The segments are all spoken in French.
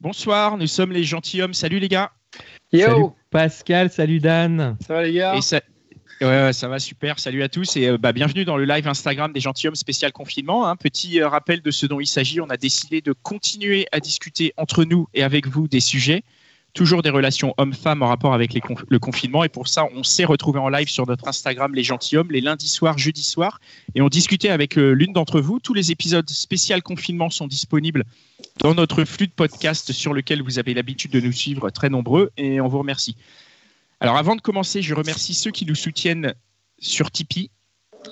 Bonsoir, nous sommes les gentilshommes. Salut les gars. Yo. Salut Pascal, salut Dan. Ça va les gars? Ouais, ça va super. Salut à tous et bienvenue dans le live Instagram des gentilshommes spécial confinement. Petit rappel de ce dont il s'agit. On a décidé de continuer à discuter entre nous et avec vous des sujets, toujours des relations hommes-femmes en rapport avec le confinement. Et pour ça, on s'est retrouvés en live sur notre Instagram les gentilshommes les lundis soirs, jeudis soirs, et on discutait avec l'une d'entre vous. Tous les épisodes spécial confinement sont disponibles dans notre flux de podcast sur lequel vous avez l'habitude de nous suivre, très nombreux, et on vous remercie. Alors avant de commencer, je remercie ceux qui nous soutiennent sur Tipeee.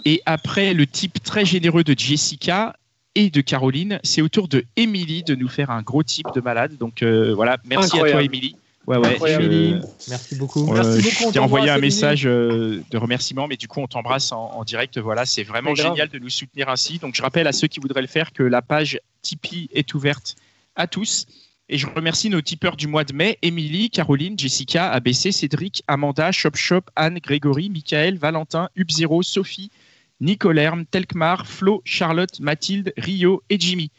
Et après le tip très généreux de Jessica et de Caroline, c'est au tour de Émilie de nous faire un gros tip de malade. Donc voilà, merci Incroyable. À toi Émilie. Ouais, Émilie, merci beaucoup. Je t'ai envoyé un message de remerciement, mais du coup on t'embrasse en direct. Voilà, c'est vraiment génial de nous soutenir ainsi. Donc je rappelle à ceux qui voudraient le faire que la page Tipeee est ouverte à tous. Et je remercie nos tipeurs du mois de mai, Émilie, Caroline, Jessica, ABC, Cédric, Amanda, Shop, Anne, Grégory, Michael, Valentin, Hub0, Sophie, Nicolerme, Telkmar, Flo, Charlotte, Mathilde, Rio et Jimmy.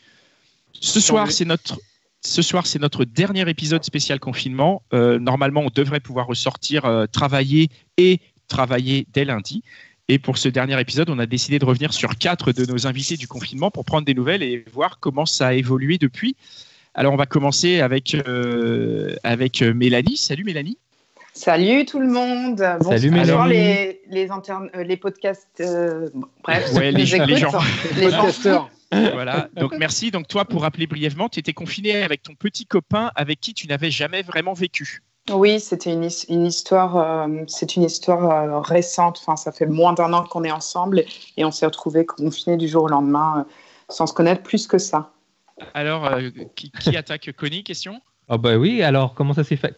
Ce soir, c'est notre dernier épisode spécial confinement. Normalement, on devrait pouvoir ressortir travailler dès lundi. Et pour ce dernier épisode, on a décidé de revenir sur 4 de nos invités du confinement pour prendre des nouvelles et voir comment ça a évolué depuis. Alors, on va commencer avec Mélanie. Salut Mélanie. Salut tout le monde. Bon, salut Mélanie. Les podcasts, bref, ouais, les gens. Les podcasteurs. Voilà, donc merci. Donc toi, pour rappeler brièvement, tu étais confiné avec ton petit copain avec qui tu n'avais jamais vraiment vécu. Oui, c'était une histoire, récente. Enfin, ça fait moins d'1 an qu'on est ensemble et on s'est retrouvés confinés du jour au lendemain sans se connaître plus que ça. Alors, qui attaque Connie, question ? Oh bah oui, alors comment ça s'est fait ?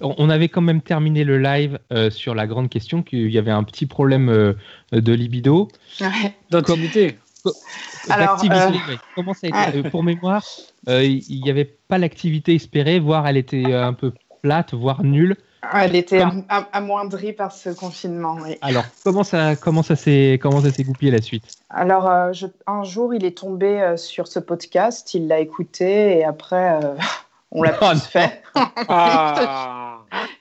On avait quand même terminé le live sur la grande question qu'il y avait un petit problème de libido. Ouais. D'intimité. D'activité, ouais. Comment ça a été pour mémoire, il n'y avait pas l'activité espérée, voire elle était un peu plate, voire nulle. Elle était amoindrie par ce confinement. Oui. Alors, comment ça s'est goupillé la suite ? Alors, un jour, il est tombé sur ce podcast, il l'a écouté et après, on l'a tous fait.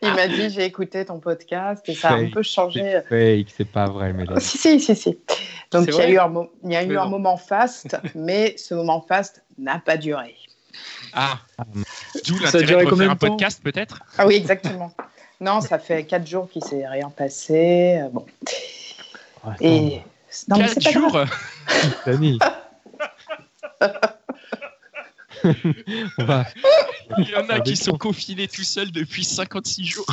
Il m'a dit, j'ai écouté ton podcast et ça a un peu changé. C'est pas vrai, Mélanie. Si. Donc, il y a eu un moment faste, mais ce moment faste n'a pas duré. D'où l'intérêt de refaire un podcast, peut-être ? Ah oui, exactement. Non, ça fait 4 jours qu'il ne s'est rien passé. Bon. Et... Non, 4 jours Dani. Il y en a qui sont confinés tout seuls depuis 56 jours.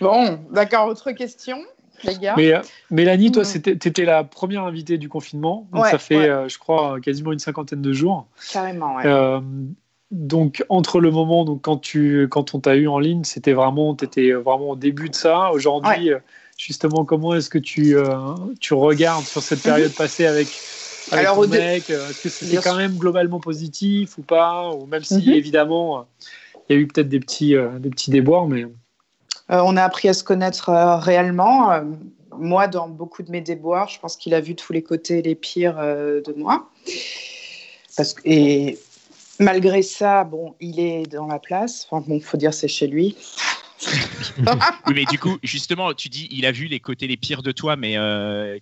Bon, d'accord, autre question, les gars. Mais Mélanie, toi, t'étais la première invitée du confinement. Donc ça fait, je crois, quasiment une 50aine de jours. Carrément, ouais. Donc, entre le moment quand on t'a eu en ligne, t'étais vraiment au début de ça. Aujourd'hui, justement, comment est-ce que tu regardes sur cette période passée avec ton mec ? Est-ce que c'était quand même globalement positif ou pas ? Ou même si, évidemment, il y a eu peut-être des petits déboires, mais... on a appris à se connaître réellement. Moi, dans beaucoup de mes déboires, je pense qu'il a vu tous les côtés les pires de moi. Et malgré ça, bon, il est dans la place. Enfin, bon, faut dire c'est chez lui. Oui, mais du coup, justement, tu dis il a vu les côtés les pires de toi, mais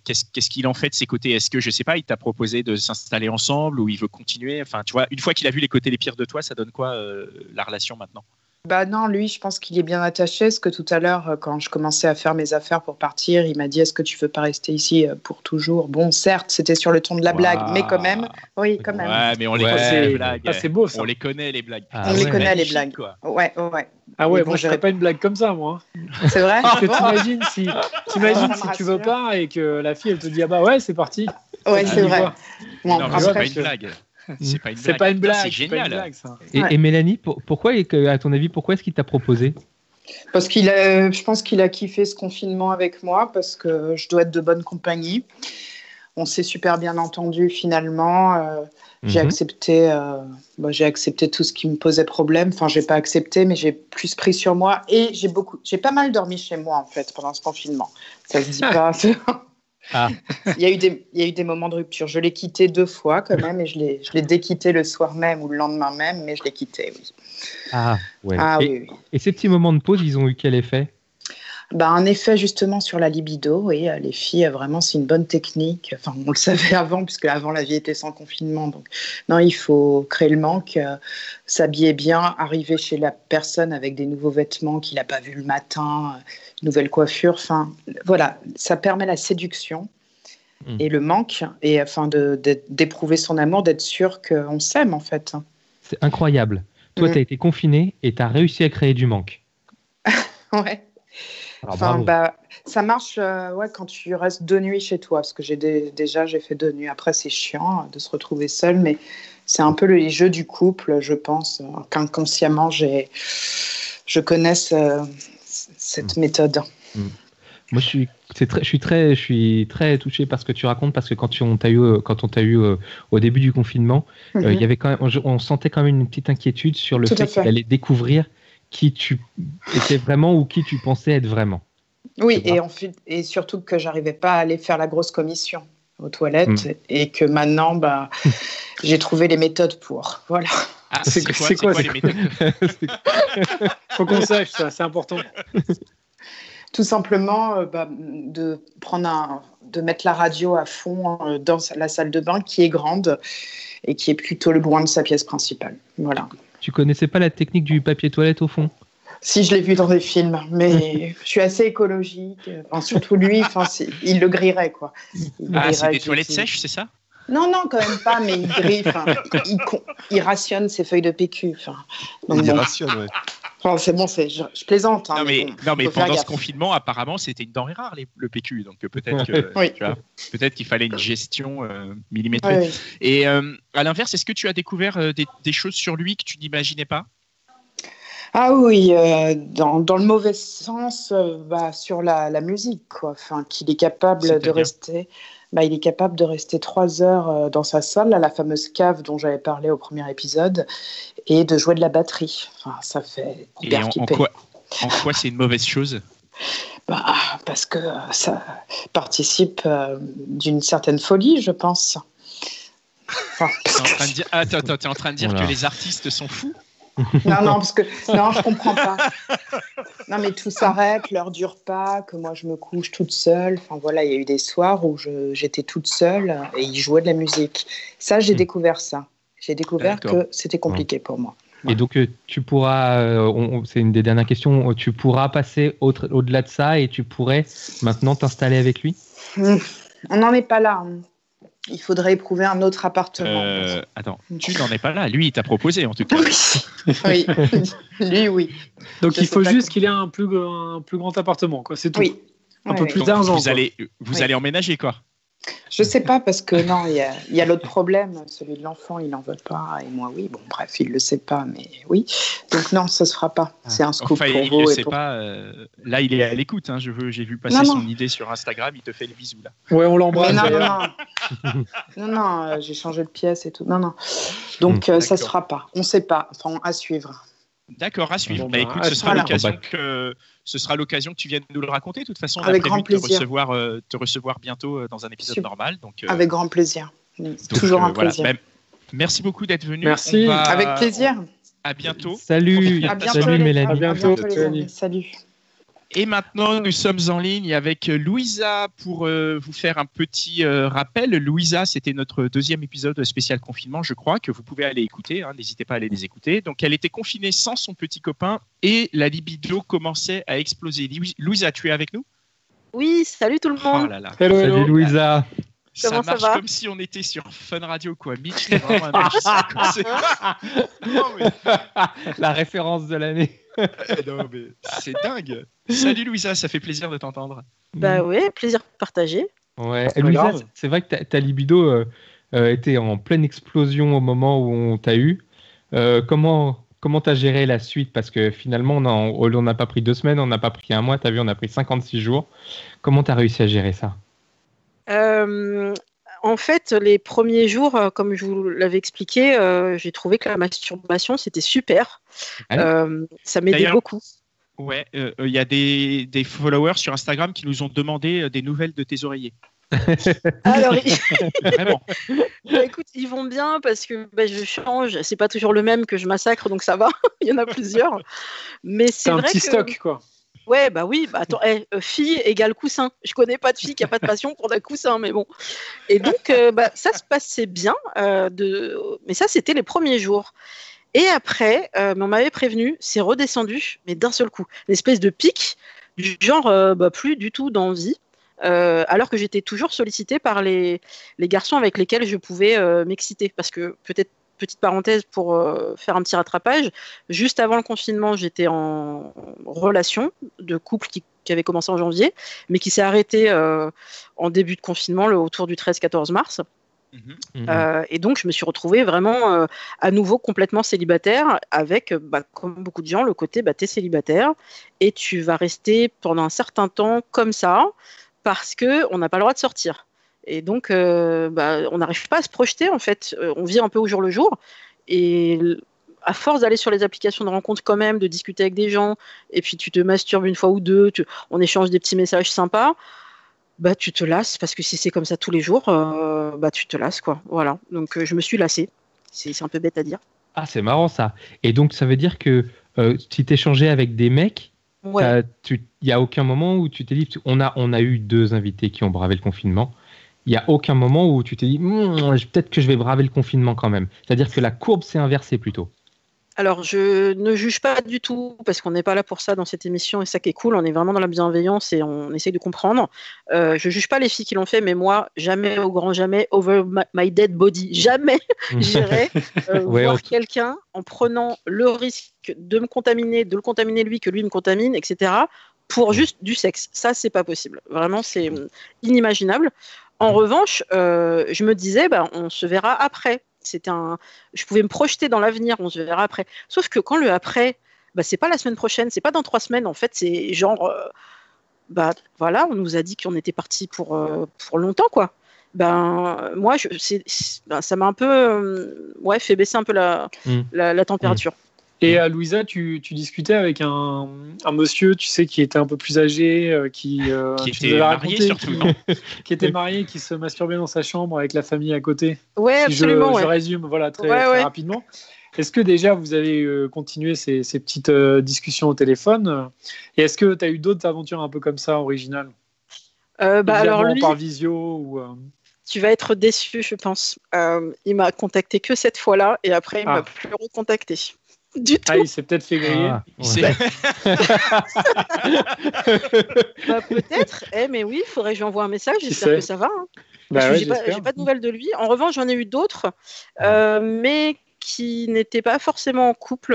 qu'est-ce qu'il en fait de ces côtés ? Est-ce que, je sais pas, il t'a proposé de s'installer ensemble ou il veut continuer ? Enfin, tu vois, une fois qu'il a vu les côtés les pires de toi, ça donne quoi la relation maintenant ? Bah non, lui, je pense qu'il est bien attaché. Parce que tout à l'heure, quand je commençais à faire mes affaires pour partir, il m'a dit « Est-ce que tu veux pas rester ici pour toujours ?» Bon, certes, c'était sur le ton de la blague, mais quand même. Oui, quand même. Ouais, mais on les connaît, les blagues. Ah, c'est beau, ça. On les connaît, les blagues. On les connaît, les blagues. Quoi. Ouais. Ah ouais, moi, je ferais pas une blague comme ça, moi. C'est vrai ? Parce que t'imagines si tu veux pas et que la fille, elle te dit « Ah bah ouais, c'est parti. » Ouais, c'est vrai. Non, mais c'est pas une blague. C'est pas une blague. C'est génial. Blague, ça. Et Mélanie, pourquoi, à ton avis, pourquoi est-ce qu'il t'a proposé ? Parce je pense qu'il a kiffé ce confinement avec moi, parce que je dois être de bonne compagnie. On s'est super bien entendu finalement. J'ai accepté tout ce qui me posait problème. Enfin, j'ai pas accepté, mais j'ai plus pris sur moi et j'ai pas mal dormi chez moi en fait pendant ce confinement. Ça se dit pas. Il y a eu des moments de rupture. Je l'ai quitté 2 fois quand même, et je l'ai déquitté le soir même ou le lendemain même, mais je l'ai quitté, oui. Ah, ouais. Oui. Et ces petits moments de pause, ils ont eu quel effet ? Un effet justement sur la libido, oui. Les filles, vraiment, c'est une bonne technique. Enfin, on le savait avant, puisque avant la vie était sans confinement. Donc, non, il faut créer le manque, s'habiller bien, arriver chez la personne avec des nouveaux vêtements qu'il n'a pas vus le matin, une nouvelle coiffure. Enfin, voilà, ça permet la séduction et le manque, et afin d'éprouver son amour, d'être sûr qu'on s'aime, en fait. C'est incroyable. Toi, tu as été confiné et tu as réussi à créer du manque. Ouais. Alors, ça marche quand tu restes 2 nuits chez toi, parce que j'ai fait 2 nuits. Après, c'est chiant de se retrouver seul, mais c'est un peu les jeux du couple, je pense, qu'inconsciemment, je connais cette méthode. Moi, je suis très touché par ce que tu racontes, parce que quand on t'a eu au début du confinement, il y avait quand même, on sentait quand même une petite inquiétude sur le fait qu'il allait découvrir qui tu étais vraiment ou qui tu pensais être vraiment. Oui, et surtout que j'arrivais pas à aller faire la grosse commission aux toilettes, et que maintenant, j'ai trouvé les méthodes pour. Voilà. Ah, c'est quoi les méthodes? Faut qu'on sache ça, c'est important. Tout simplement de mettre la radio à fond dans la salle de bain, qui est grande et qui est plutôt loin de sa pièce principale. Voilà. Tu connaissais pas la technique du papier toilette au fond? Si, je l'ai vu dans des films, mais je suis assez écologique. Surtout lui, il le grillerait, quoi. C'est des toilettes sèches, c'est ça? Non, quand même pas, mais il grille. Il rationne ses feuilles de PQ. Il rationne, ouais. C'est bon, je plaisante. Non, mais pendant ce confinement, apparemment, c'était une denrée rare, le PQ. Donc peut-être peut-être qu'il fallait une gestion millimétrée. Oui. Et à l'inverse, est-ce que tu as découvert des choses sur lui que tu n'imaginais pas? Ah oui, dans le mauvais sens, sur la musique, quoi. Qu'il est capable de rester. Il est capable de rester 3 heures dans sa salle, la fameuse cave dont j'avais parlé au premier épisode, et de jouer de la batterie. Ça fait hyper kiffer. En quoi c'est une mauvaise chose? Parce que ça participe d'une certaine folie, je pense. T'es en train de dire que les artistes sont fous? Non, je comprends pas. Non, mais tout s'arrête, l'heure dure pas, que moi je me couche toute seule. Il y a eu des soirs où j'étais toute seule et il jouait de la musique. Ça, j'ai découvert ça. J'ai découvert que c'était compliqué pour moi. Et donc, tu pourras, c'est une des dernières questions, tu pourras passer au-delà de ça et tu pourrais maintenant t'installer avec lui? On n'en est pas là. Il faudrait éprouver un autre appartement. Attends, tu n'en es pas là. Lui, il t'a proposé, en tout cas. Oui, lui, oui. Donc, il faut juste qu'il ait un plus grand appartement, quoi. C'est tout. Oui. Un peu plus d'argent. Vous allez emménager, quoi. Je sais pas, parce que non, il y a l'autre problème, celui de l'enfant, il n'en veut pas, et moi oui. Bon, bref, il le sait pas, mais oui. Donc non, ça se fera pas. C'est un scoop pour vous. Il le sait pas. Là, il est à l'écoute. Hein. J'ai vu passer son idée sur Instagram. Il te fait le bisou là. Ouais, on l'embrasse. Non, j'ai changé de pièce et tout. Non. Donc ça se fera pas. On sait pas. À suivre. D'accord, à suivre. Écoute, ce sera l'occasion que tu viennes nous le raconter. De toute façon, on a prévu de te recevoir bientôt dans un épisode normal. Donc, avec grand plaisir. Toujours un plaisir. Merci beaucoup d'être venu. Merci. Avec plaisir. À bientôt. Salut. Salut Mélanie. À bientôt. Salut. Et maintenant, nous sommes en ligne avec Louisa pour vous faire un petit rappel. Louisa, c'était notre 2e épisode spécial confinement, je crois, que vous pouvez aller écouter. N'hésitez pas à aller les écouter. Donc, elle était confinée sans son petit copain et la libido commençait à exploser. Louisa, tu es avec nous? Oui, salut tout le monde. Oh là là. Hello. Salut Louisa. Comment ça marche va? Comme si on était sur Fun Radio, quoi. Mitch, c'est vraiment un magicien. La référence de l'année. Non, mais c'est dingue. Salut Louisa, ça fait plaisir de t'entendre. Oui, plaisir partagé. Ouais. Louisa, c'est vrai que ta libido était en pleine explosion au moment où on t'a eu. Comment t'as géré la suite? Parce que finalement, on n'a pas pris 2 semaines, on n'a pas pris 1 mois. T'as vu, on a pris 56 jours. Comment t'as réussi à gérer ça? En fait, les premiers jours, comme je vous l'avais expliqué, j'ai trouvé que la masturbation, c'était super. Ça m'aidait beaucoup. Ouais, il y a des followers sur Instagram qui nous ont demandé des nouvelles de tes oreillers. Alors, vraiment. Écoute, ils vont bien parce que je change. C'est pas toujours le même que je massacre, donc ça va. Il y en a plusieurs. Mais c'est vrai un petit stock, quoi. Ouais, oui. Attends, fille égale coussin. Je connais pas de fille qui a pas de passion pour des coussins, mais bon. Et donc, ça se passait bien. Mais ça, c'était les premiers jours. Et après, on m'avait prévenu, c'est redescendu, mais d'un seul coup. Une espèce de pic, du genre plus du tout d'envie. Alors que j'étais toujours sollicitée par les garçons avec lesquels je pouvais m'exciter. Parce que, peut-être, petite parenthèse pour faire un petit rattrapage, juste avant le confinement, j'étais en relation de couple qui avait commencé en janvier, mais qui s'est arrêté en début de confinement, autour du 13-14 mars. Et donc, je me suis retrouvée vraiment à nouveau complètement célibataire avec, comme beaucoup de gens, le côté t'es célibataire et tu vas rester pendant un certain temps comme ça parce qu'on n'a pas le droit de sortir. Et donc, on n'arrive pas à se projeter, en fait. On vit un peu au jour le jour. Et à force d'aller sur les applications de rencontres quand même, de discuter avec des gens, et puis tu te masturbes une fois ou deux, on échange des petits messages sympas, tu te lasses, parce que si c'est comme ça tous les jours, tu te lasses, quoi. Voilà. Donc, je me suis lassée. C'est un peu bête à dire. Ah, c'est marrant, ça. Et donc, ça veut dire que si tu échangeais avec des mecs, il n'y a aucun moment où tu t'es dit... On a eu 2 invités qui ont bravé le confinement. Il n'y a aucun moment où tu t'es dit peut-être que je vais braver le confinement quand même. C'est-à-dire que la courbe s'est inversée plutôt. Alors, je ne juge pas du tout, parce qu'on n'est pas là pour ça dans cette émission, et ça qui est cool, on est vraiment dans la bienveillance et on essaye de comprendre. Je ne juge pas les filles qui l'ont fait, mais moi, jamais, au grand jamais, over my dead body, jamais j'irai voir quelqu'un en prenant le risque de me contaminer, de le contaminer lui, que lui me contamine, etc., pour juste du sexe. Ça, c'est pas possible. Vraiment, c'est inimaginable. En revanche, je me disais, on se verra après. Je pouvais me projeter dans l'avenir, on se verra après. Sauf que quand le après, c'est pas la semaine prochaine, c'est pas dans 3 semaines, en fait, c'est genre, voilà, on nous a dit qu'on était parti pour longtemps, quoi. Moi, ça m'a un peu, fait baisser un peu la température. Et Louisa, tu discutais avec un monsieur, tu sais, qui était un peu plus âgé, qui était marié surtout, qui était marié, qui se masturbait dans sa chambre avec la famille à côté. Oui, absolument. Je résume, voilà, très rapidement. Est-ce que déjà vous avez continué ces petites discussions au téléphone, et est-ce que tu as eu d'autres aventures un peu comme ça, originales, alors lui, par visio ou tu vas être déçu, je pense. Il m'a contacté que cette fois-là, et après il m'a plus recontacté. Du tout. Il s'est peut-être fait griller. Peut-être, mais oui, il faudrait que j'envoie un message, j'espère que ça va. J'ai pas de nouvelles de lui. En revanche, j'en ai eu d'autres, mais qui n'étaient pas forcément en couple,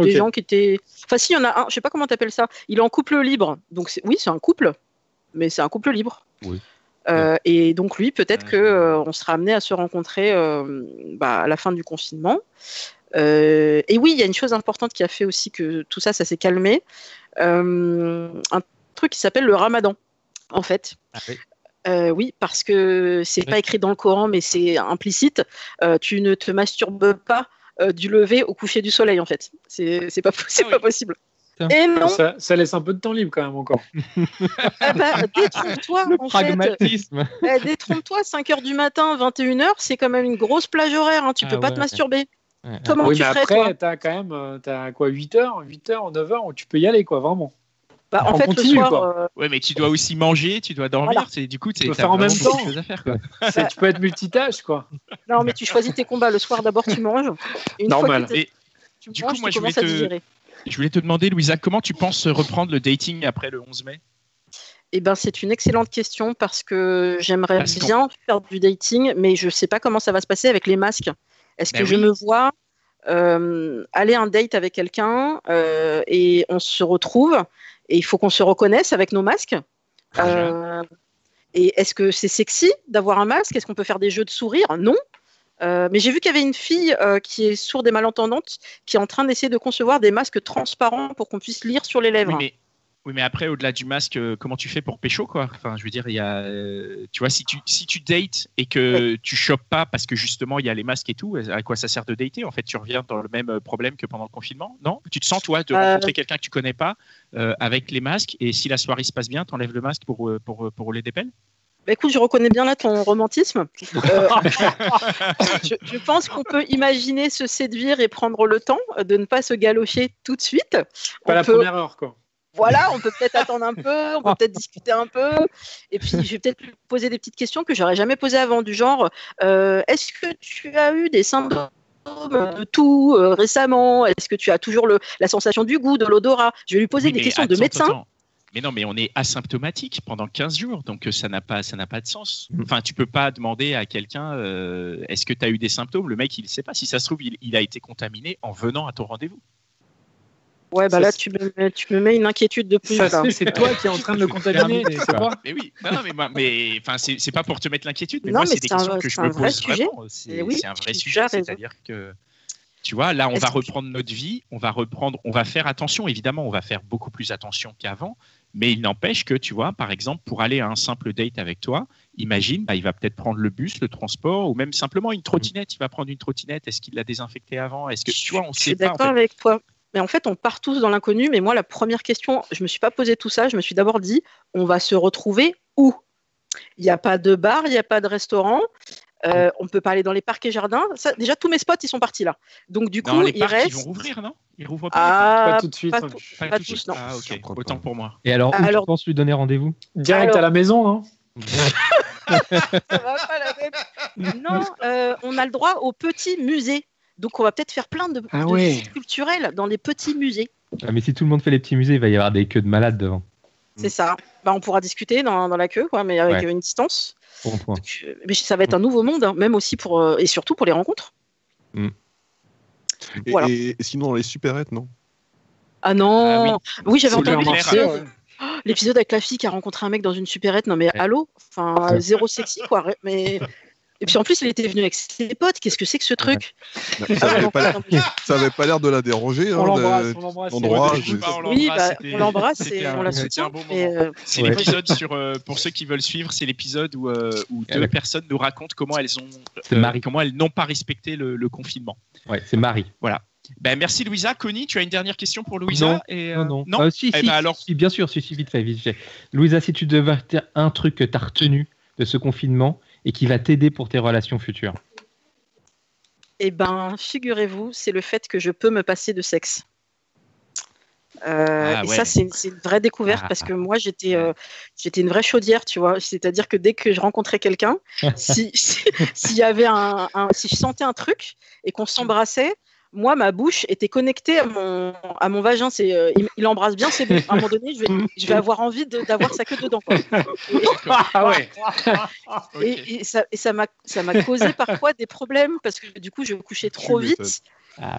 des gens qui étaient... Enfin, si, il y en a un, je sais pas comment t'appelles ça, il est en couple libre. Donc, c'est un couple, mais c'est un couple libre. Oui. Et donc, lui, peut-être qu'on sera amené à se rencontrer à la fin du confinement. Et oui, il y a une chose importante qui a fait aussi que tout ça s'est calmé. Un truc qui s'appelle le ramadan, en fait. Oui, parce que c'est pas écrit dans le Coran, mais c'est implicite. Tu ne te masturbes pas du lever au coucher du soleil, en fait. C'est pas possible. Et non. Ça laisse un peu de temps libre quand même encore. Détrompe-toi. Le pragmatisme. Détrompe-toi, 5h du matin, 21h, c'est quand même une grosse plage horaire. Hein. Tu peux pas te masturber. Comment tu ferais, après, t'as quand même 8h, 9h où tu peux y aller, quoi, vraiment. En fait, continue, le soir. Ouais, mais tu dois aussi manger, tu dois dormir. Voilà. Du coup, tu peux faire en même temps. À faire, quoi. Tu peux être multitâche, quoi. Non, mais tu choisis tes combats. Le soir, d'abord, tu manges. Une normal. Fois que tu manges, moi, tu commences à digérer. Je voulais te demander, Louisa, comment tu penses reprendre le dating après le 11 mai ? C'est une excellente question parce que j'aimerais bien faire du dating, mais je ne sais pas comment ça va se passer avec les masques. Est-ce que je me vois aller un date avec quelqu'un et on se retrouve et il faut qu'on se reconnaisse avec nos masques et est-ce que c'est sexy d'avoir un masque ? Est-ce qu'on peut faire des jeux de sourire ? Non. Mais j'ai vu qu'il y avait une fille qui est sourde et malentendante qui est en train d'essayer de concevoir des masques transparents pour qu'on puisse lire sur les lèvres. Oui, mais après, au-delà du masque, comment tu fais pour pécho, quoi ? Enfin, je veux dire, il y a, tu vois, si tu dates et que tu chopes pas parce que justement il y a les masques et tout, à quoi ça sert de dater ? En fait, tu reviens dans le même problème que pendant le confinement, non ? Tu te sens, toi, de rencontrer quelqu'un que tu connais pas avec les masques, et si la soirée se passe bien, t'enlèves le masque pour rouler des pelles ? Bah, écoute, je reconnais bien là ton romantisme. Je pense qu'on peut imaginer se séduire et prendre le temps de ne pas se galocher tout de suite. Première heure, quoi. Voilà, on peut peut-être attendre un peu, on peut peut-être discuter un peu. Et puis, je vais peut-être lui poser des petites questions que j'aurais jamais posées avant, du genre, est-ce que tu as eu des symptômes de tout récemment? Est-ce que tu as toujours la sensation du goût, de l'odorat? Je vais lui poser des questions de médecin. Attends. Mais non, mais on est asymptomatique pendant 15 jours, donc ça n'a pas de sens. Enfin, tu peux pas demander à quelqu'un est-ce que tu as eu des symptômes? Le mec, il ne sait pas. Si ça se trouve, il a été contaminé en venant à ton rendez-vous. Ouais, bah là, tu me mets une inquiétude de plus. C'est toi qui es en train de le contaminer, tu sais pas? Mais oui, mais c'est pas pour te mettre l'inquiétude, mais non, moi, c'est des questions que je me pose vraiment. C'est un vrai sujet, c'est-à-dire que, tu vois, là, on va reprendre notre vie, on va faire attention, évidemment, on va faire beaucoup plus attention qu'avant, mais il n'empêche que, tu vois, par exemple, pour aller à un simple date avec toi, imagine, il va peut-être prendre le bus, le transport, ou même simplement une trottinette, il va prendre une trottinette, est-ce qu'il l'a désinfectée avant? Est-ce que, tu vois, on sait pas. Je suis d'accord avec toi. Mais en fait, on part tous dans l'inconnu. Mais moi, la première question, je ne me suis pas posé tout ça. Je me suis d'abord dit, on va se retrouver où? Il n'y a pas de bar, il n'y a pas de restaurant. On ne peut pas aller dans les parcs et jardins. Ça, déjà, tous mes spots, ils sont partis là. Donc, du coup, il reste. Ils vont rouvrir, non? Ils rouvrent pas tout de suite. Pas tous, non. Ah, ok. Autant pour moi. Et alors, où tu penses lui donner rendez-vous? Direct à la maison, non? Ça va pas la tête. Non, on a le droit au petit musée. Donc, on va peut-être faire plein de visites culturelles dans les petits musées. Ah, mais si tout le monde fait les petits musées, il va y avoir des queues de malades devant. C'est ça. On pourra discuter dans la queue, quoi, mais avec une distance. Bon point. Donc, mais ça va être un nouveau monde, hein, même aussi et surtout pour les rencontres. Voilà. Et sinon, dans les supérettes, non? Ah non. Oui, j'avais entendu l'épisode avec la fille qui a rencontré un mec dans une supérette. Non, mais allô? Enfin, zéro sexy, quoi. Mais... Et puis en plus, il était venu avec ses potes. Qu'est-ce que c'est que ce truc? Ça avait pas l'air de la déranger. On l'embrasse. Oui, on l'embrasse et on la soutient. C'est l'épisode pour ceux qui veulent suivre, c'est l'épisode où deux personnes nous racontent comment elles n'ont pas respecté le confinement. Ouais, c'est Marie. Voilà. Merci Louisa. Connie, tu as une dernière question pour Louisa? Non. Si, bien sûr, vite fait. Louisa, si tu devais dire un truc que tu as retenu de ce confinement et qui va t'aider pour tes relations futures? Eh bien, figurez-vous, c'est le fait que je peux me passer de sexe. Ça, c'est une vraie découverte parce que moi, j'étais une vraie chaudière, tu vois. C'est-à-dire que dès que je rencontrais quelqu'un, s'il y avait si je sentais un truc et qu'on s'embrassait, moi, ma bouche était connectée à mon vagin. Il embrasse bien, c'est bon. À un moment donné, je vais avoir envie d'avoir sa queue dedans, quoi. Et ça m'a causé parfois des problèmes parce que du coup, je couchais trop vite.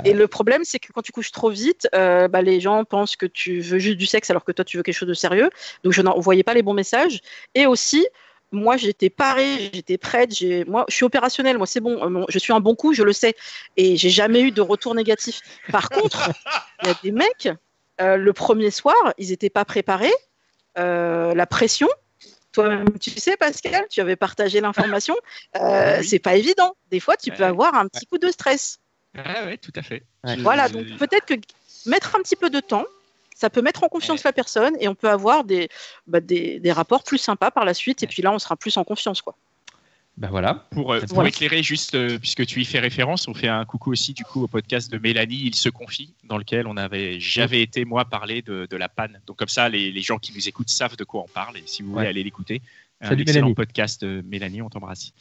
Et le problème, c'est que quand tu couches trop vite, les gens pensent que tu veux juste du sexe alors que toi, tu veux quelque chose de sérieux. Donc, je n'envoyais pas les bons messages. Et aussi, moi, j'étais parée, j'étais prête. Moi, je suis opérationnelle. Moi, c'est bon. Je suis un bon coup, je le sais. Et j'ai jamais eu de retour négatif. Par contre, il y a des mecs, le premier soir, ils n'étaient pas préparés. La pression. Toi-même, tu sais, Pascal, tu avais partagé l'information. C'est pas évident. Des fois, tu peux avoir un petit coup de stress. Oui, tout à fait. Voilà. Donc, peut-être que mettre un petit peu de temps, ça peut mettre en confiance la personne et on peut avoir des rapports plus sympas par la suite. Et puis là, on sera plus en confiance, quoi. Voilà. Pour éclairer juste, puisque tu y fais référence, on fait un coucou aussi du coup au podcast de Mélanie, Il se confie, dans lequel j'avais été moi parler de la panne. Donc comme ça, les gens qui nous écoutent savent de quoi on parle. Et si vous voulez aller l'écouter, salut, un excellent Mélanie. Podcast, Mélanie, on t'embrasse.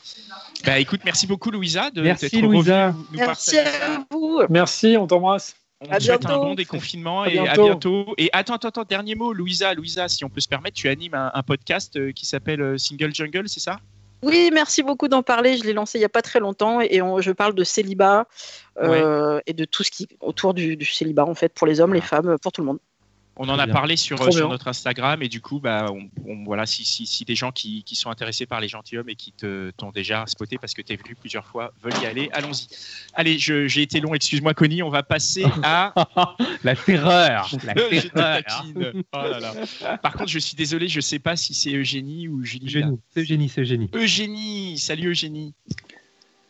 Écoute, merci beaucoup Louisa. Merci Louisa. Merci à vous. Merci, on t'embrasse. On te souhaite un bon déconfinement et à bientôt. Et attends, dernier mot, Louisa, si on peut se permettre, tu animes un podcast qui s'appelle Single Jungle, c'est ça? Oui, merci beaucoup d'en parler. Je l'ai lancé il n'y a pas très longtemps et je parle de célibat et de tout ce qui est autour du célibat, en fait, pour les hommes, les femmes, pour tout le monde. On en a parlé sur notre Instagram et du coup, voilà, si des gens qui sont intéressés par les gentilshommes et qui t'ont déjà spoté parce que tu es venu plusieurs fois, veulent y aller, allons-y. Allez, j'ai été long, excuse-moi Connie, on va passer à... La terreur. Je te taquine. Oh là là. Par contre, je suis désolé, je ne sais pas si c'est Eugénie ou Julie. C'est Eugénie. Eugénie, salut Eugénie.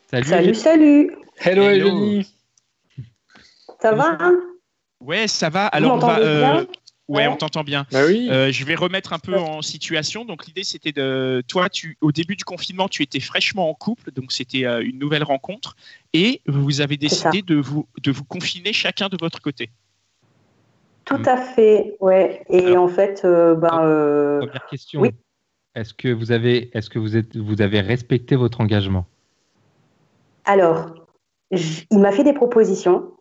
Salut. Hello Eugénie. Ça va hein? Ouais, ça va. Alors, Ouais, on t'entend bien. Bah oui. Je vais remettre un peu en situation. Donc, l'idée, c'était toi, au début du confinement, tu étais fraîchement en couple, donc c'était une nouvelle rencontre, et vous avez décidé de vous confiner chacun de votre côté. Tout à fait, ouais. Et alors, en fait, première question. Oui. Est-ce que vous avez respecté votre engagement? Alors, il m'a fait des propositions,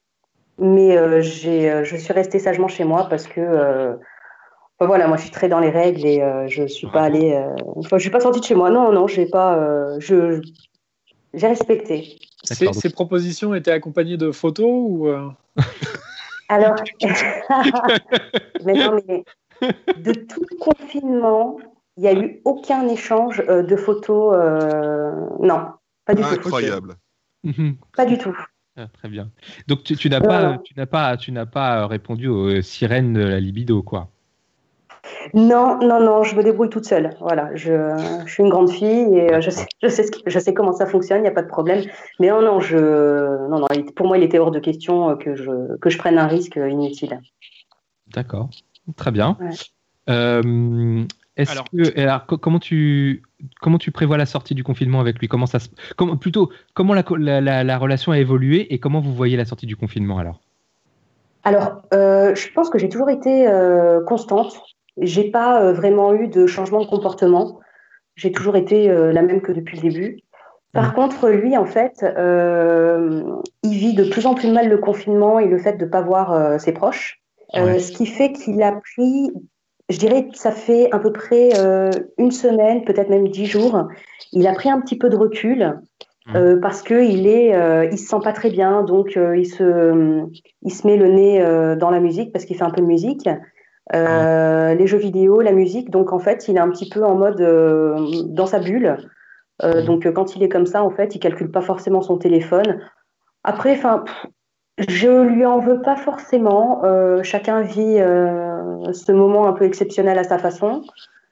mais je suis restée sagement chez moi parce que voilà, moi je suis très dans les règles et je suis pas allée. Je suis pas sortie de chez moi. Non, j'ai pas. J'ai respecté. Ces propositions étaient accompagnées de photos ou Alors, mais de tout le confinement, il n'y a eu aucun échange de photos. Non, pas du tout. Incroyable. Pas du tout. Ah, très bien. Donc tu n'as pas répondu aux sirènes de la libido, quoi. Non, je me débrouille toute seule. Voilà, je suis une grande fille et je sais comment ça fonctionne, il n'y a pas de problème. Mais non, pour moi, il était hors de question que je prenne un risque inutile. D'accord, très bien. Ouais. Comment tu prévois la sortie du confinement avec lui? Comment la relation a évolué et comment vous voyez la sortie du confinement alors? Alors, je pense que j'ai toujours été constante. J'ai pas vraiment eu de changement de comportement. J'ai toujours été la même que depuis le début. Par contre, lui, en fait, il vit de plus en plus mal le confinement et le fait de ne pas voir ses proches. Ce qui fait qu'il a pris, je dirais que ça fait à peu près une semaine, peut-être même 10 jours, il a pris un petit peu de recul parce qu'il se sent pas très bien. Donc, il se met le nez dans la musique parce qu'il fait un peu de musique. Les jeux vidéo, la musique, donc en fait il est un petit peu en mode dans sa bulle, donc quand il est comme ça en fait il calcule pas forcément son téléphone. Après, je lui en veux pas forcément, chacun vit ce moment un peu exceptionnel à sa façon,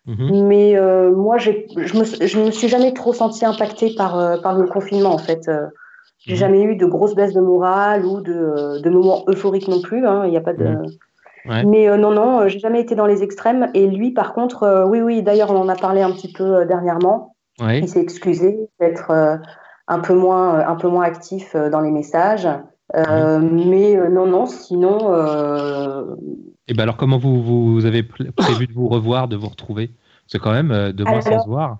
mais moi je me suis jamais trop sentie impactée par le confinement en fait. J'ai jamais eu de grosses baisses de morale ou de moments euphoriques non plus, il n'y a pas de... Ouais. Mais non, j'ai jamais été dans les extrêmes. Et lui, par contre, oui, d'ailleurs, on en a parlé un petit peu dernièrement. Ouais. Il s'est excusé d'être un peu moins actif dans les messages. Mais non, sinon... Et ben alors, comment vous avez prévu de vous revoir, de vous retrouver? C'est quand même 2 mois sans se voir.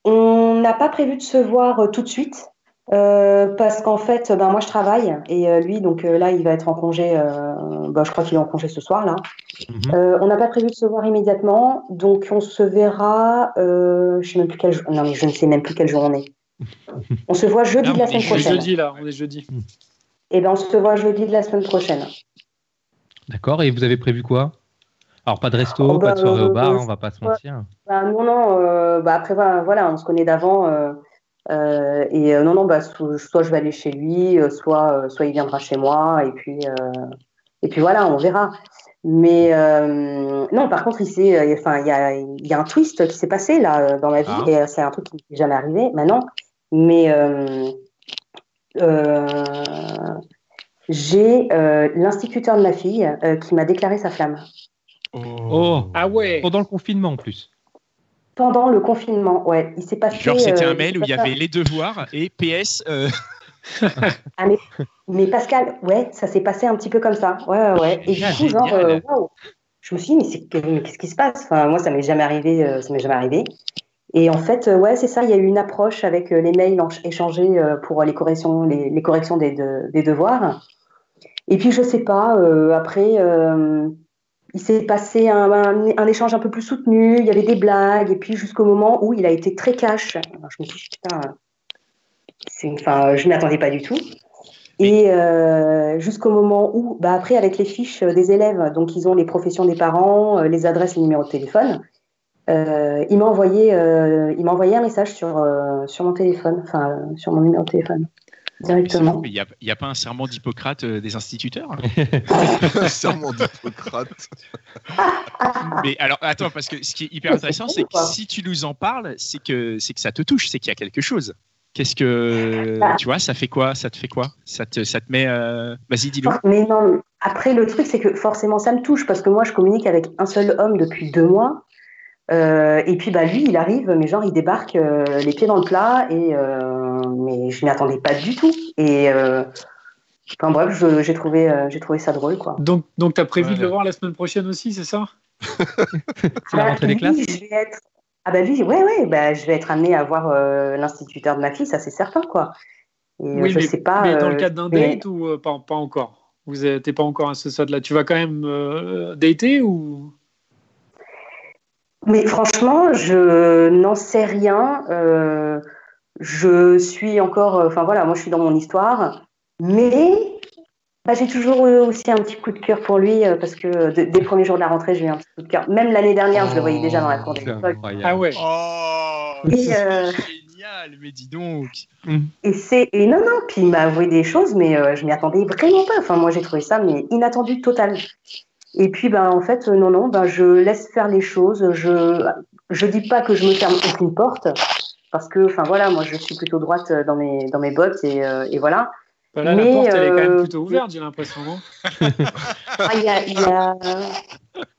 On n'a pas prévu de se voir tout de suite. Parce qu'en fait, moi je travaille et lui, donc là, il va être en congé. Je crois qu'il est en congé ce soir là. On n'a pas prévu de se voir immédiatement, donc on se verra. Je sais même plus quel jour. Non, mais je ne sais même plus quelle jour on est. On se voit jeudi de la semaine prochaine. On est jeudi. Et ben on se voit jeudi de la semaine prochaine. D'accord. Et vous avez prévu quoi? Alors pas de resto, pas de soirée au bar, on va pas se mentir. Non. Après voilà, on se connaît d'avant. Soit je vais aller chez lui, soit il viendra chez moi, et puis voilà, on verra. Mais non, par contre, il y a un twist qui s'est passé là dans ma vie, et c'est un truc qui m'est jamais arrivé maintenant. Mais j'ai l'instituteur de ma fille qui m'a déclaré sa flamme. Oh, ah ouais. Pendant le confinement en plus. Pendant le confinement, ouais. Il s'est passé. Genre, c'était un mail où il y avait les devoirs et PS. Mais Pascal, ouais, ça s'est passé un petit peu comme ça. Ouais. Et du coup, genre, wow. Je me suis dit, mais qu'est-ce qui se passe? Enfin, moi, ça m'est jamais arrivé. Et en fait, ouais, c'est ça. Il y a eu une approche avec les mails échangés pour les corrections des devoirs. Et puis, je sais pas. Après. Il s'est passé un échange un peu plus soutenu, il y avait des blagues, et puis jusqu'au moment où il a été très cash. Alors, je me suis dit, putain, je ne m'attendais pas du tout. Et jusqu'au moment où, après, avec les fiches des élèves, donc ils ont les professions des parents, les adresses et les numéros de téléphone, il m'a envoyé un message sur mon téléphone, sur mon numéro de téléphone. Directement. Mais il n'y a pas un serment d'Hippocrate des instituteurs? Un serment d'Hippocrate. Mais alors, attends, parce que ce qui est hyper intéressant, c'est que si tu nous en parles, c'est que ça te touche, c'est qu'il y a quelque chose. Qu'est-ce que... Tu vois, ça fait quoi? Ça te fait quoi? Ça te met... Vas-y, dis-le. Mais non, Après, le truc, c'est que forcément, ça me touche parce que moi, je communique avec un seul homme depuis 2 mois. Et puis, lui, il arrive, mais genre, il débarque les pieds dans le plat mais je m'y attendais pas du tout. Et enfin bref, j'ai trouvé ça drôle, quoi. Donc tu as prévu de le voir la semaine prochaine aussi, c'est ça? C'est la rentrée des classes? Je vais être amenée à voir l'instituteur de ma fille, ça c'est certain, quoi. Et oui, je sais pas. Mais dans le cadre d'un date ou pas encore? Vous n'êtes pas encore à ce stade-là. Tu vas quand même dater ou? Mais franchement, je n'en sais rien. Je suis encore. Enfin voilà, moi je suis dans mon histoire. Mais j'ai toujours aussi un petit coup de cœur pour lui parce que dès le premier jour de la rentrée, j'ai eu un petit coup de cœur. Même l'année dernière, je le voyais déjà dans la cour d'école. Ah ouais. Génial, mais dis donc. Et non, puis il m'a avoué des choses, mais je m'y attendais vraiment pas. Enfin, moi, j'ai trouvé ça mais inattendu total. Et puis, en fait, non, je laisse faire les choses. Je dis pas que je me ferme aucune porte parce que, enfin voilà, moi, je suis plutôt droite dans mes bottes et voilà. Là, la porte, elle est quand même plutôt ouverte, j'ai l'impression, non? Il y a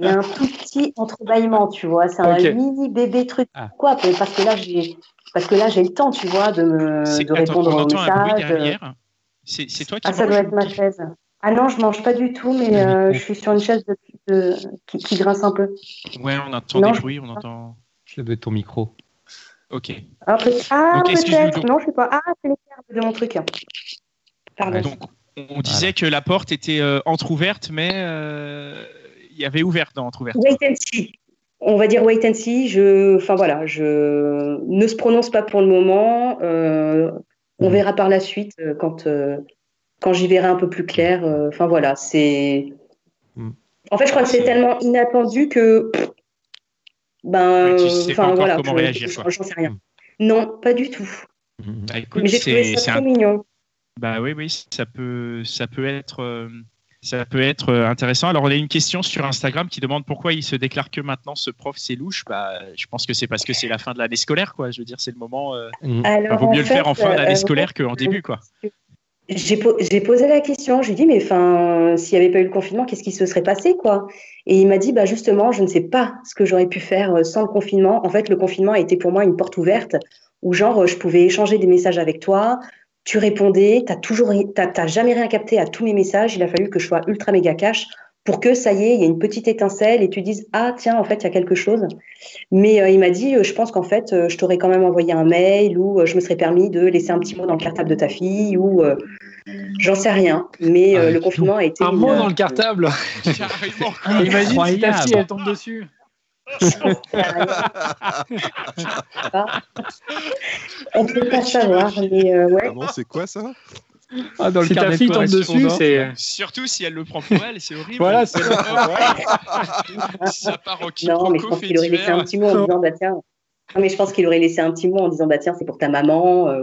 un tout petit entrebâillement, tu vois. C'est un mini bébé truc, quoi. Parce que là, j'ai le temps, tu vois, de répondre aux messages. Un bruit derrière. C'est toi qui manges? Ça doit être ma chaise. Ah non, je mange pas du tout, mais je suis sur une chaise qui grince un peu. Ouais, on entend des bruits, on entend. Ça doit être ton micro. Ok. Peut-être. Non, je sais pas. C'est les câbles de mon truc. Pardon. Donc, on disait que la porte était entrouverte, mais il y avait ouverte dans entrouverte. Wait and see. On va dire wait and see. Je ne se prononce pas pour le moment. On verra par la suite quand j'y verrai un peu plus clair. Enfin voilà, c'est. En fait, je crois que c'est tellement inattendu que. Tu sais pas encore comment réagir. J'en sais rien. Non, pas du tout. Écoute, mais j'ai trouvé ça très mignon. Oui, ça peut être intéressant. Alors, on a une question sur Instagram qui demande pourquoi il se déclare que maintenant, ce prof, c'est louche. Je pense que c'est parce que c'est la fin de l'année scolaire, quoi. Je veux dire, c'est le moment. Vaut mieux le faire en fin d'année scolaire qu'en début, quoi. J'ai posé la question. J'ai dit, mais s'il n'y avait pas eu le confinement, qu'est-ce qui se serait passé, quoi? Et il m'a dit, justement, je ne sais pas ce que j'aurais pu faire sans le confinement. En fait, le confinement a été pour moi une porte ouverte où, genre, je pouvais échanger des messages avec toi. Tu répondais, t'as jamais rien capté à tous mes messages. Il a fallu que je sois ultra méga cash pour que ça y est, il y ait une petite étincelle et tu dises tiens, en fait, il y a quelque chose. Mais il m'a dit, je pense qu'en fait, je t'aurais quand même envoyé un mail ou je me serais permis de laisser un petit mot dans le cartable de ta fille ou j'en sais rien. Mais le confinement a été un mot dans le cartable. Imagine si ta fille elle tombe dessus. On peut pas savoir, mais ouais. Pardon, c'est quoi ça? Dans le si ta fille tombe dessus, c'est. Surtout si elle le prend pour elle, c'est horrible. Voilà, c'est. Ça part en non, mais je pense qu'il aurait laissé un petit mot en disant tiens. Non, mais je pense qu'il aurait laissé un petit mot en disant tiens, c'est pour ta maman.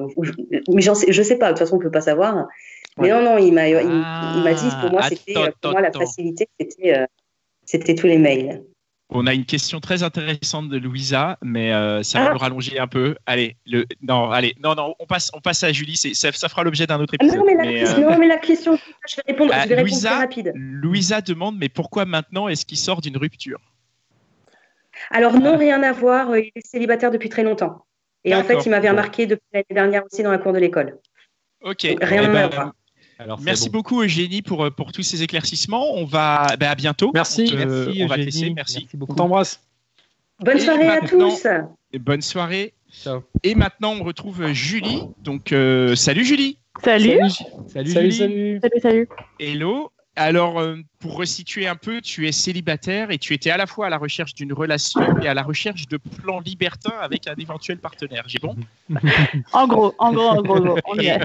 Mais je sais pas. De toute façon, on peut pas savoir. Mais non, il m'a dit pour moi, pour moi la facilité, c'était tous les mails. On a une question très intéressante de Louisa, mais ça va nous rallonger un peu. Non, on passe à Julie. Ça fera l'objet d'un autre épisode. Non, mais la question, je vais répondre plus rapide. Louisa demande, mais pourquoi maintenant est-ce qu'il sort d'une rupture? Alors non, rien à voir. Il est célibataire depuis très longtemps. Et en fait, il m'avait remarqué depuis l'année dernière aussi dans la cour de l'école. Ok. Donc, rien à voir. Alors, merci beaucoup Eugénie pour tous ces éclaircissements. On va à bientôt. Merci. On va te laisser. Merci beaucoup. On t'embrasse. Bonne soirée à tous. Bonne soirée. Ciao. Et maintenant on retrouve Julie. Donc salut Julie. Salut. Salut. Hello. Alors pour resituer un peu, tu es célibataire et tu étais à la fois à la recherche d'une relation et à la recherche de plans libertins avec un éventuel partenaire. J'ai bon? En gros, on y est.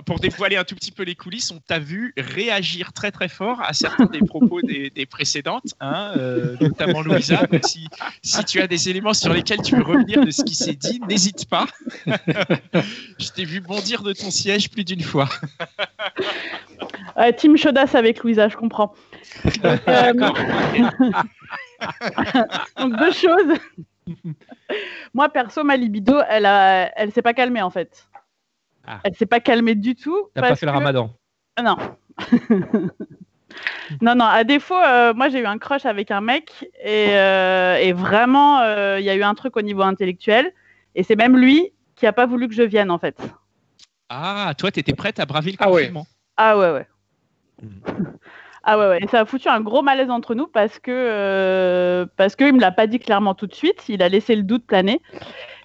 Pour dévoiler un tout petit peu les coulisses, on t'a vu réagir très très fort à certains des propos des précédentes, notamment Louisa. Donc si tu as des éléments sur lesquels tu veux revenir de ce qui s'est dit, n'hésite pas. Je t'ai vu bondir de ton siège plus d'une fois. Team chaudasse avec Louisa, je comprends. Donc deux choses. Moi perso, ma libido, elle s'est pas calmée en fait. Elle s'est pas calmée du tout. T'as pas fait le ramadan? Non. Non, à défaut, moi j'ai eu un crush avec un mec et vraiment, il y a eu un truc au niveau intellectuel et c'est même lui qui a pas voulu que je vienne en fait. Ah, toi, t'étais prête à braver le confinement. Ah ouais. Ah ouais. Et ça a foutu un gros malaise entre nous parce que il me l'a pas dit clairement tout de suite. Il a laissé le doute planer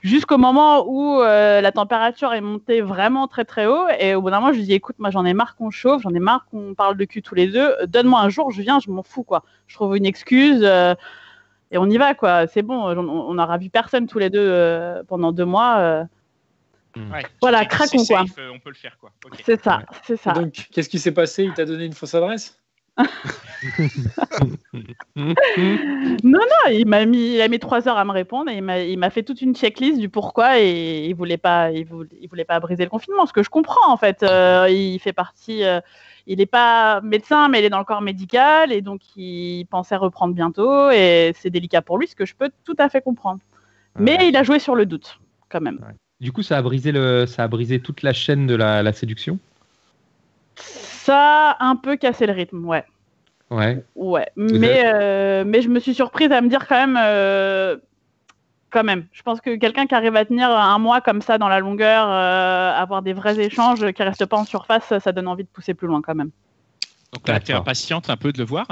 jusqu'au moment où la température est montée vraiment très très haut. Et au bout d'un moment, je lui dis écoute, moi j'en ai marre qu'on chauffe, j'en ai marre qu'on parle de cul tous les deux. Donne-moi un jour, je viens, je m'en fous quoi. Je trouve une excuse et on y va quoi. C'est bon, on n'aura vu personne tous les deux pendant 2 mois. Voilà, craquons quoi. On peut le faire quoi. Okay. C'est ça. Et donc, qu'est-ce qui s'est passé? Il t'a donné une fausse adresse? Non, il a mis 3 heures à me répondre et il m'a fait toute une checklist du pourquoi et il voulait pas briser le confinement, ce que je comprends en fait. Il fait partie, il n'est pas médecin mais il est dans le corps médical et donc il pensait reprendre bientôt et c'est délicat pour lui, ce que je peux tout à fait comprendre. Mais il a joué sur le doute quand même. Ouais. Du coup, ça a brisé toute la chaîne de la séduction. Ça a un peu cassé le rythme, ouais. Mais je me suis surprise à me dire quand même. Je pense que quelqu'un qui arrive à tenir 1 mois comme ça dans la longueur, avoir des vrais échanges qui restent pas en surface, ça donne envie de pousser plus loin quand même. Donc là, tu es impatiente un peu de le voir.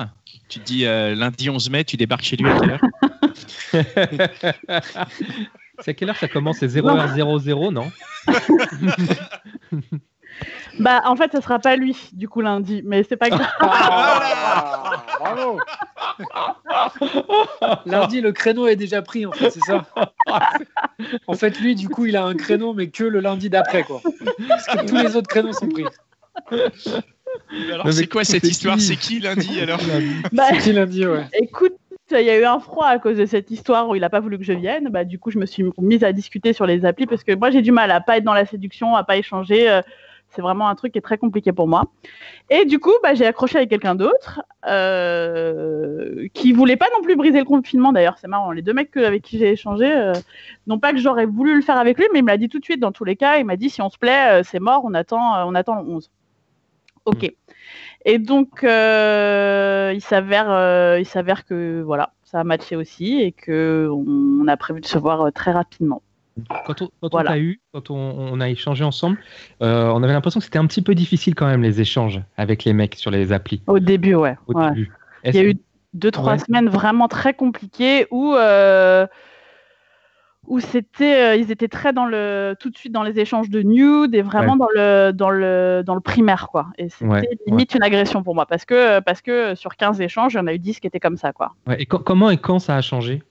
Tu te dis lundi 11 mai, tu débarques chez lui à quelle heure? C'est à quelle heure ça commence? C'est 0h00, non? Bah, en fait, ce sera pas lui, du coup, lundi, mais c'est pas grave. Bravo. Lundi, le créneau est déjà pris, en fait, c'est ça. En fait, lui, du coup, il a un créneau, mais que le lundi d'après, quoi. Parce que tous les autres créneaux sont pris. Alors, c'est quoi cette histoire? C'est qui lundi, alors? C'est qui lundi, ouais. Écoute, il y a eu un froid à cause de cette histoire où il n'a pas voulu que je vienne. Bah, du coup, je me suis mise à discuter sur les applis parce que moi, j'ai du mal à pas être dans la séduction, à pas échanger. C'est vraiment un truc qui est très compliqué pour moi. Et du coup, j'ai accroché avec quelqu'un d'autre qui voulait pas non plus briser le confinement. D'ailleurs, c'est marrant. Les 2 mecs avec qui j'ai échangé, non pas que j'aurais voulu le faire avec lui, mais il me l'a dit tout de suite. Dans tous les cas, il m'a dit si on se plaît, c'est mort. On attend le 11. Ok. Et donc, il s'avère que voilà, ça a matché aussi et que on a prévu de se voir très rapidement. Quand on a échangé ensemble, on avait l'impression que c'était un petit peu difficile quand même les échanges avec les mecs sur les applis. Au début, ouais. Début. Il y a eu 2-3 semaines vraiment très compliquées où ils étaient très tout de suite dans les échanges de nudes et vraiment dans le primaire quoi. Et c'était limite une agression pour moi parce que sur 15 échanges, il y en a eu 10 qui étaient comme ça quoi. Ouais, et comment et quand ça a changé?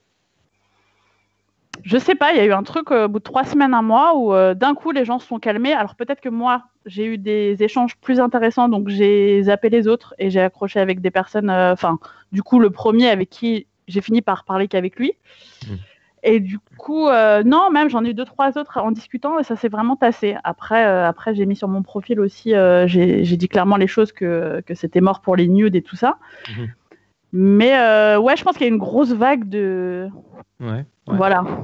Je sais pas, il y a eu un truc au bout de 3 semaines, 1 mois où d'un coup les gens se sont calmés. Alors peut-être que moi j'ai eu des échanges plus intéressants donc j'ai zappé les autres et j'ai accroché avec des personnes. Du coup le premier avec qui j'ai fini par parler qu'avec lui. Et du coup, non, même j'en ai eu 2-3 autres en discutant et ça s'est vraiment tassé. Après j'ai mis sur mon profil aussi, j'ai dit clairement les choses que c'était mort pour les nudes et tout ça. Mais je pense qu'il y a une grosse vague de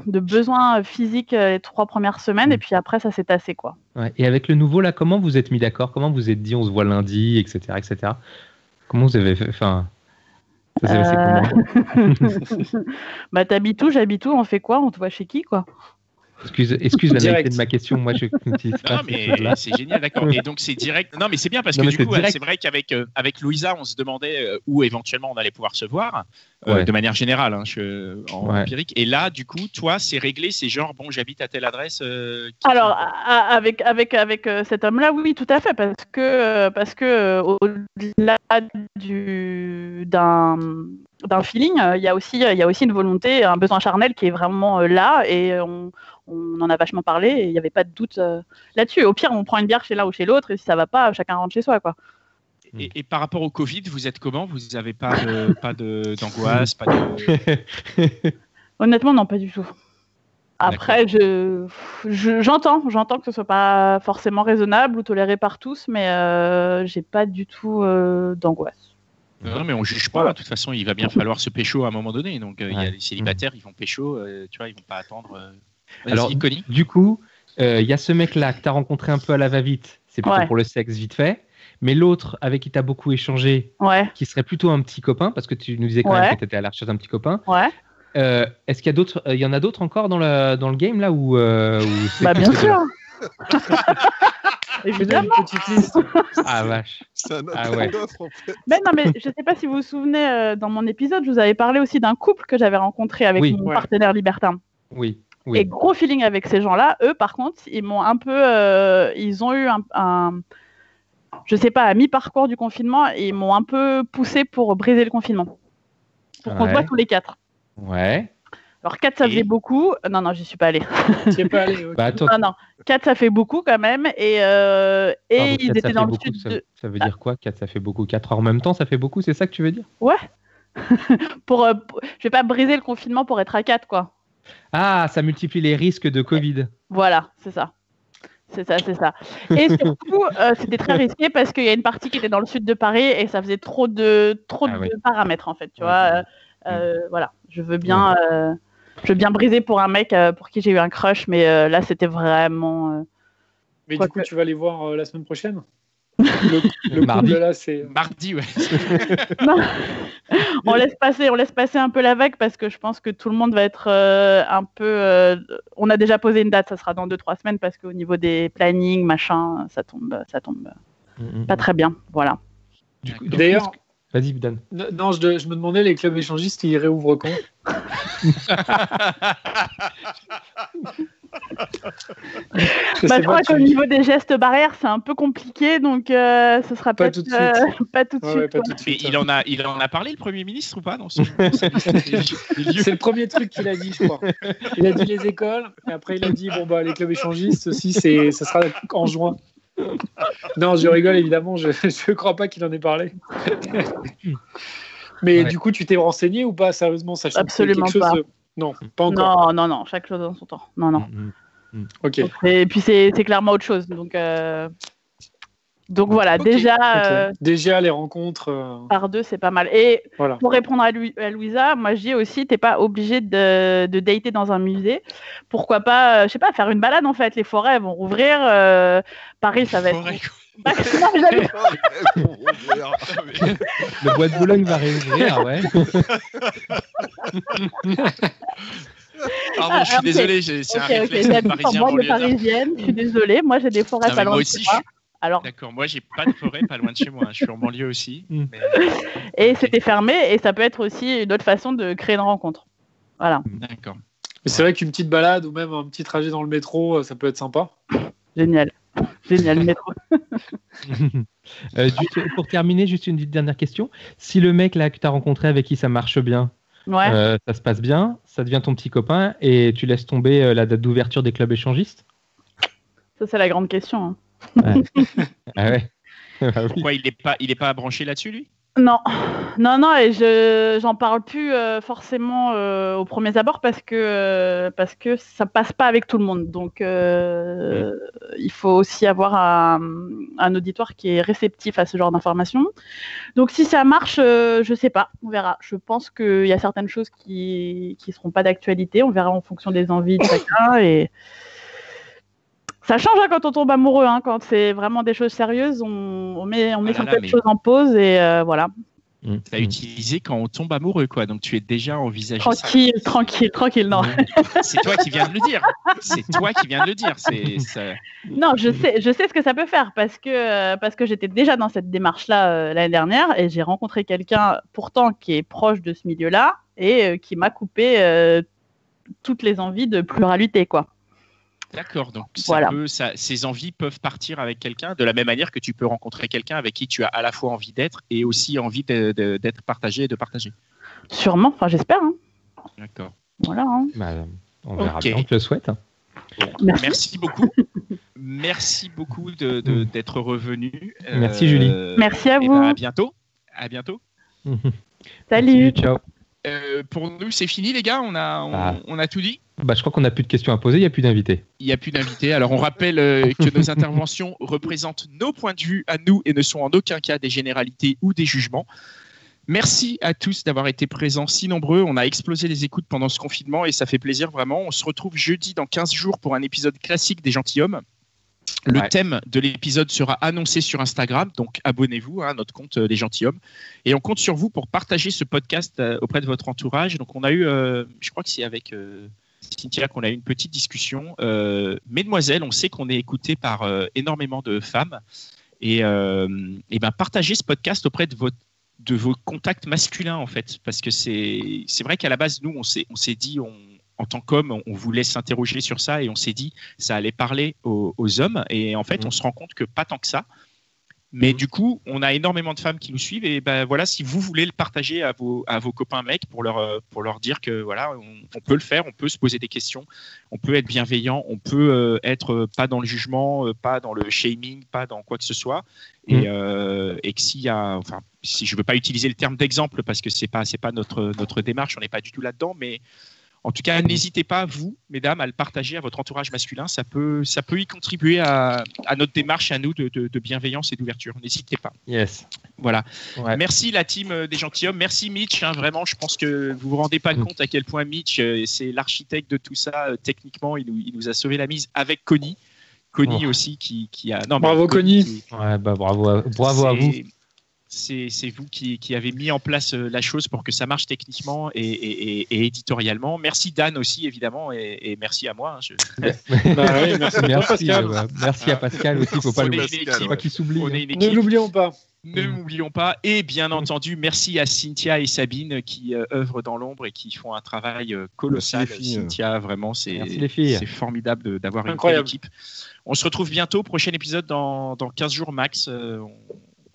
besoins physiques les 3 premières semaines et puis après ça s'est tassé quoi. Ouais. Et avec le nouveau là, comment vous êtes mis d'accord? Comment vous êtes dit on se voit lundi, etc. Comment vous avez fait? T'habites où? J'habite où? On fait quoi? On te voit chez qui quoi? Excuse la vérité de ma question. Moi, je n'utilise pas. Non, mais c'est génial, d'accord. Et donc, c'est direct. Non, mais c'est bien parce que du coup, c'est vrai qu'avec Louisa, on se demandait où éventuellement on allait pouvoir se voir, de manière générale, empirique. Et là, du coup, toi, c'est réglé. C'est genre, bon, j'habite à telle adresse. Alors, avec cet homme-là, oui, tout à fait. Parce que au-delà d'un feeling, il y a aussi une volonté, un besoin charnel qui est vraiment là et on en a vachement parlé et il n'y avait pas de doute là-dessus. Au pire, on prend une bière chez l'un ou chez l'autre et si ça va pas, chacun rentre chez soi, quoi. Et par rapport au Covid, vous êtes comment? Vous n'avez pas d'angoisse, pas de... Honnêtement, non, pas du tout. Après, j'entends que ce soit pas forcément raisonnable ou toléré par tous, mais j'ai pas du tout d'angoisse. Non, mais on juge pas. De toute façon, il va bien falloir se pécho à un moment donné. Donc, il y a les célibataires, ils vont pécho. Tu vois, ils vont pas attendre. Alors, du coup, il y a ce mec-là que tu as rencontré un peu à la va-vite. C'est plutôt pour le sexe vite fait. mais l'autre avec qui tu as beaucoup échangé, qui serait plutôt un petit copain, parce que tu nous disais quand même que tu étais à la recherche d'un petit copain. Est-ce qu'il y a d'autres, il y en a d'autres encore dans le game là où bien sûr. Évidemment. Ah vache. Mais non, mais je sais pas si vous vous souvenez, dans mon épisode, je vous avais parlé aussi d'un couple que j'avais rencontré avec mon partenaire libertin. Oui. Et gros feeling avec ces gens-là. Eux, par contre, ils m'ont un peu, ils ont eu un je sais pas, à mi-parcours du confinement, et ils m'ont un peu poussé pour briser le confinement, pour qu'on se voit tous les 4. Ouais. Alors 4 ça faisait beaucoup. Non, j'y suis pas allée. Tu es pas allée. Okay. Non, 4 ça fait beaucoup quand même. Et ils étaient dans le sud. Ça veut dire quoi 4 ça fait beaucoup 4 heures en même temps, ça fait beaucoup, c'est ça que tu veux dire? Ouais. Je vais pas briser le confinement pour être à 4 quoi. Ah, ça multiplie les risques de Covid. Voilà, c'est ça. C'est ça. Et surtout, c'était très risqué parce qu'il y a une partie qui était dans le sud de Paris et ça faisait trop de paramètres en fait, tu vois. Voilà, je veux bien briser pour un mec pour qui j'ai eu un crush, mais là c'était vraiment. Mais du coup, tu vas les voir la semaine prochaine. Le mardi. Couple, là, c'est mardi, ouais. Non. on laisse passer un peu la vague parce que je pense que tout le monde va être un peu. On a déjà posé une date, ça sera dans 2-3 semaines parce qu'au niveau des plannings, machin, ça tombe pas très bien, voilà. D'ailleurs. Vas-y, Dan. Non, je me demandais, les clubs échangistes, ils réouvrent quand? Je crois qu'au niveau des gestes barrières, c'est un peu compliqué, donc ce sera pas tout de suite. Pas tout de suite. Il en a parlé, le Premier ministre, ou pas dans son... C'est le premier truc qu'il a dit, je crois. Il a dit les écoles, et après il a dit les clubs échangistes aussi, ça sera en juin. Non, je rigole, évidemment, je crois pas qu'il en ait parlé. Mais du coup, tu t'es renseigné ou pas, sérieusement, sachant Absolument que c'est quelque chose Non, pas encore. Non, chaque chose en son temps. Non. Ok. Et puis c'est clairement autre chose. Donc voilà, déjà. Déjà les rencontres. Par 2, c'est pas mal. Et pour répondre à Louisa, moi je dis aussi, t'es pas obligé de dater dans un musée. Pourquoi pas, je sais pas, faire une balade en fait. Les forêts vont rouvrir. Paris, ça va être. Le bois de Boulogne va réouvrir, ouais. Pardon, je suis désolé, c'est un réflexe parisien. Moi, je parisienne, je suis désolée. Moi, j'ai des forêts pas loin de chez moi. Alors... D'accord, moi, j'ai pas de forêt pas loin de chez moi. Je suis en banlieue aussi. Mais... Et c'était fermé, et ça peut être aussi une autre façon de créer une rencontre. Voilà. D'accord. Mais c'est vrai qu'une petite balade ou même un petit trajet dans le métro, ça peut être sympa. Génial, le métro. Pour terminer, juste une dernière question. Si le mec là que tu as rencontré avec qui ça marche bien, ça se passe bien, ça devient ton petit copain et tu laisses tomber la date d'ouverture des clubs échangistes? Ça, c'est la grande question. Hein. Ouais. Ah ouais. Pourquoi il est pas branché là-dessus, lui? Non, et j'en parle plus forcément aux premiers abords parce que ça passe pas avec tout le monde. Donc il faut aussi avoir un auditoire qui est réceptif à ce genre d'informations. Donc si ça marche, je sais pas, on verra. Je pense qu'il y a certaines choses qui seront pas d'actualité. On verra en fonction des envies de chacun et ça change quand on tombe amoureux, quand c'est vraiment des choses sérieuses, on met certaines choses en pause et voilà. T'as utilisé quand on tombe amoureux, quoi. Donc tu es déjà envisagé. Tranquille, non. C'est toi qui viens de le dire. Non, je sais ce que ça peut faire parce que j'étais déjà dans cette démarche-là l'année dernière et j'ai rencontré quelqu'un pourtant qui est proche de ce milieu-là et qui m'a coupé toutes les envies de pluralité, quoi. D'accord, donc voilà. ces envies peuvent partir avec quelqu'un de la même manière que tu peux rencontrer quelqu'un avec qui tu as à la fois envie d'être et aussi envie d'être partagé et de partager. Sûrement, enfin j'espère. D'accord. Voilà. On verra bien, on te le souhaite. Merci beaucoup. Merci beaucoup d'être revenu. Merci Julie. Merci à vous. À bientôt. Salut. Ciao. Pour nous, c'est fini, les gars. On a tout dit. Je crois qu'on n'a plus de questions à poser. Il n'y a plus d'invités. Alors, on rappelle que nos interventions représentent nos points de vue à nous et ne sont en aucun cas des généralités ou des jugements. Merci à tous d'avoir été présents si nombreux. On a explosé les écoutes pendant ce confinement et ça fait plaisir vraiment. On se retrouve jeudi dans 15 jours pour un épisode classique des Gentilshommes. Le thème de l'épisode sera annoncé sur Instagram, donc abonnez-vous à notre compte Les Gentilshommes. Et on compte sur vous pour partager ce podcast auprès de votre entourage. Donc on a eu, je crois que c'est avec Cynthia qu'on a eu une petite discussion. Mesdemoiselles, on sait qu'on est écouté par énormément de femmes. Et partagez ce podcast auprès de vos contacts masculins, en fait. Parce que c'est vrai qu'à la base, nous, on s'est dit... En tant qu'homme, on voulait s'interroger sur ça et on s'est dit ça allait parler aux hommes. Et en fait, on se rend compte que pas tant que ça. Mais du coup, on a énormément de femmes qui nous suivent. Et voilà, si vous voulez le partager à vos copains mecs pour leur dire que voilà, on peut le faire, on peut se poser des questions, on peut être bienveillant, on peut être pas dans le jugement, pas dans le shaming, pas dans quoi que ce soit. Et que s'il y a, enfin, si je veux pas utiliser le terme d'exemple parce que c'est pas notre démarche, on n'est pas du tout là-dedans, mais en tout cas, n'hésitez pas, vous, mesdames, à le partager à votre entourage masculin. Ça peut y contribuer à notre démarche, à nous, de bienveillance et d'ouverture. N'hésitez pas. Yes. Voilà. Ouais. Merci, la team des gentilshommes. Merci, Mitch. Vraiment, je pense que vous vous rendez pas compte à quel point Mitch, c'est l'architecte de tout ça. Techniquement, il nous a sauvé la mise avec Connie. Connie aussi, qui a... Non, bravo, Connie. Ouais, bravo à vous. C'est vous qui avez mis en place la chose pour que ça marche techniquement et éditorialement. Merci Dan aussi, évidemment, et merci à moi. Merci à Pascal aussi, faut pas qu'il s'oublie. Ne l'oublions pas. Ne l'oublions pas. Et bien entendu, merci à Cynthia et Sabine qui œuvrent dans l'ombre et qui font un travail colossal. Cynthia, vraiment, c'est formidable d'avoir une telle équipe. On se retrouve bientôt. Prochain épisode dans 15 jours max.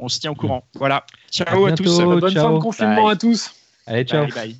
On se tient au courant. Voilà. Ciao à tous. Bonne fin de confinement à tous. Allez, ciao. Bye.